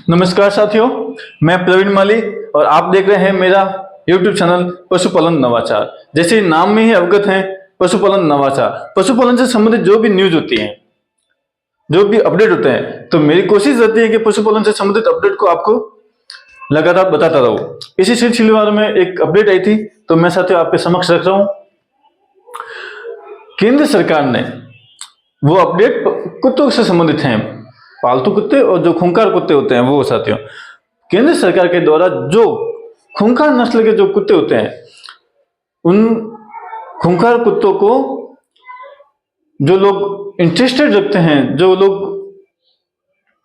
नमस्कार साथियों, मैं प्रवीण माली और आप देख रहे हैं मेरा YouTube चैनल पशुपालन नवाचार। जैसे नाम में ही अवगत है, पशुपालन नवाचार, पशुपालन से संबंधित जो भी न्यूज होती है, जो भी अपडेट होते हैं, तो मेरी कोशिश रहती है कि पशुपालन से संबंधित अपडेट को आपको लगातार बताता रहूं। इसी सिलसिले में एक अपडेट आई थी, तो मैं साथियों आपके समक्ष रख रहा हूं। केंद्र सरकार ने वो अपडेट कुत्तों से संबंधित हैं, पालतू कुत्ते और जो खूंखार कुत्ते होते हैं वो साथियों, केंद्र सरकार के द्वारा जो खूंखार नस्ल के जो कुत्ते होते हैं, उन खूंखार कुत्तों को जो लोग इंटरेस्टेड रखते हैं, जो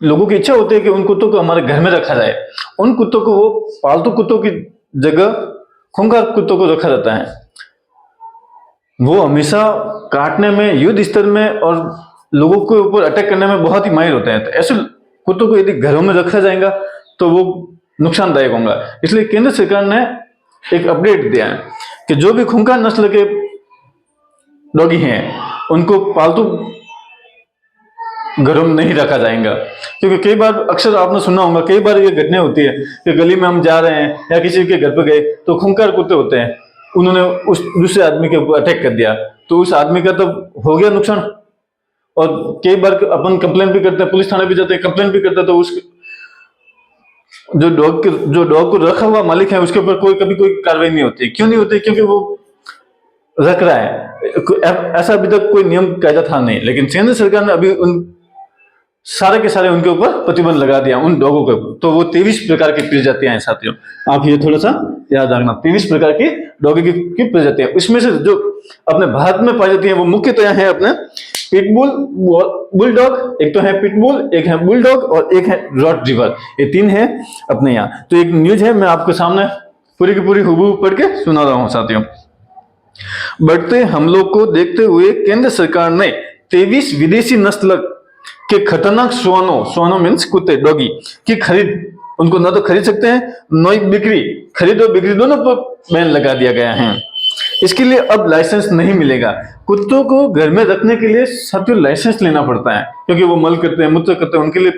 लोगों की इच्छा होती है कि उन कुत्तों को हमारे घर में रखा जाए, उन कुत्तों को वो पालतू कुत्तों की जगह खूंखार कुत्तों को रखा जाता है। वो हमेशा काटने में, युद्ध स्तर में और लोगों के ऊपर अटैक करने में बहुत ही माहिर होते हैं। तो ऐसे कुत्तों को यदि घरों में रखा जाएगा तो वो नुकसानदायक होगा। इसलिए केंद्र सरकार ने एक अपडेट दिया है कि जो भी खूंखार नस्ल के डॉगी हैं उनको पालतू घरों में नहीं रखा जाएगा। क्योंकि कई बार अक्सर आपने सुना होगा, कई बार ये घटना होती है कि गली में हम जा रहे हैं या किसी के घर पर गए तो खूंखार कुत्ते होते हैं, उन्होंने उस दूसरे आदमी के ऊपर अटैक कर दिया, तो उस आदमी का तो हो गया नुकसान। और कई बार अपन कंप्लेन भी करते हैं, पुलिस थाने भी जाते हैं, कंप्लेन भी करते हैं, तो उस जो डॉग को रखा हुआ मालिक है उसके ऊपर कभी कोई कार्रवाई नहीं होती। क्यों नहीं होती? क्योंकि वो रख रहा है। ऐसा अभी तक कोई नियम कायदा था नहीं, लेकिन केंद्र सरकार ने अभी उन सारे के सारे उनके ऊपर प्रतिबंध लगा दिया, उन डॉगों के ऊपर। तो वो 23 प्रकार की प्रजातियां हैं साथियों, आप ये थोड़ा सा याद रखना। 23 प्रकार की डॉगी की प्रजातियां, उसमें से जो अपने भारत में पाई जाती है वो मुख्यतः है अपने पिटबुल, बुलडॉग, एक तो है पिटबुल, एक है बुलडॉग और एक है रॉटरीवर। ये तीन है अपने यहाँ। तो एक न्यूज है, मैं आपके सामने पूरी की पूरी हुबहू पढ़ के सुना रहा हूं साथियों। बढ़ते हमलों को देखते हुए केंद्र सरकार ने 23 विदेशी नस्ल के खतरनाक श्वानों मीन्स कुत्ते, डॉगी की खरीद, उनको ना तो खरीद सकते हैं, न बिक्री, खरीद और बिक्री दोनों पर बैन लगा दिया गया है। इसके लिए अब लाइसेंस नहीं मिलेगा। कुत्तों को घर में रखने के लिए साथियों लाइसेंस लेना पड़ता है, क्योंकि वो मल करते हैं, मूत्र करते हैं, उनके लिए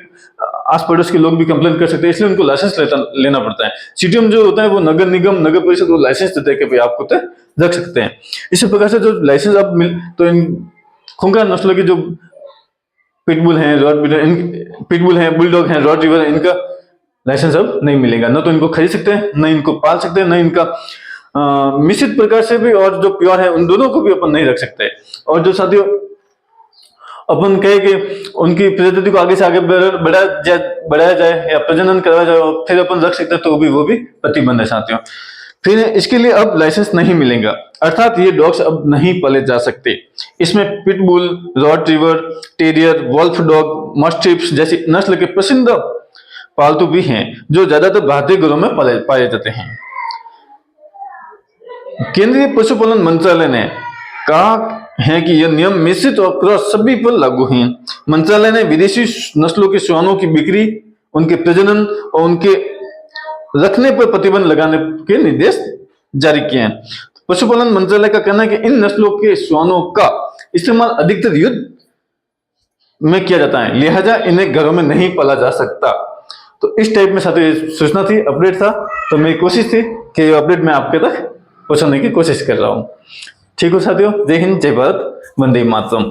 आस पड़ोस के लोग भी कंप्लेन कर सकते हैं, इसलिए उनको लाइसेंस लेना पड़ता है। सिटी में जो होता है वो नगर निगम, नगर परिषद वो लाइसेंस देते हैं कि भाई आप कुत्ते रख सकते हैं। इसी प्रकार से जो लाइसेंस अब तो इन खूंखार नस्लों की जो पिटबुल है, बुलडॉग है, रॉटरीवर है, इनका लाइसेंस अब नहीं मिलेगा। न तो इनको खरीद सकते हैं, न इनको पाल सकते हैं, न इनका मिश्रित प्रकार से भी और जो प्योर है उन दोनों को भी अपन नहीं रख सकते। और जो साथियों अपन कहे कि उनकी प्रजाति को आगे से आगे बढ़ाया जाए या प्रजनन करवाया जाए और फिर अपन रख सकते हैं, तो वो भी प्रतिबंध है साथियों। फिर इसके लिए अब लाइसेंस नहीं मिलेगा, अर्थात ये डॉग्स अब नहीं पाले जा सकते। इसमें पिटबुल, रॉटरीवर, टेरियर, वोल्फ डॉग, मस्टिफ्स जैसी नस्ल के प्रसिद्ध पालतू भी हैं, जो ज्यादातर भारतीय घरों में पाए जाते हैं। केंद्रीय पशुपालन मंत्रालय ने कहा है कि यह नियम मिश्रित और क्रॉस सभी पर लागू है। मंत्रालय ने विदेशी नस्लों के श्वानों की बिक्री, उनके प्रजनन और उनके रखने पर प्रतिबंध लगाने के निर्देश जारी किए हैं। पशुपालन मंत्रालय का कहना है कि इन नस्लों के श्वानों का इस्तेमाल अधिकतर युद्ध में किया जाता है, लिहाजा इन्हें घरों में नहीं पाला जा सकता। तो इस टाइप में साथियों सूचना थी, अपडेट था। तो मेरी कोशिश थी कि अपडेट मैं आपके तक पहुंचाने की कोशिश कर रहा हूं। ठीक हो साथियों, जय हिंद, जय भारत, वंदे मातरम।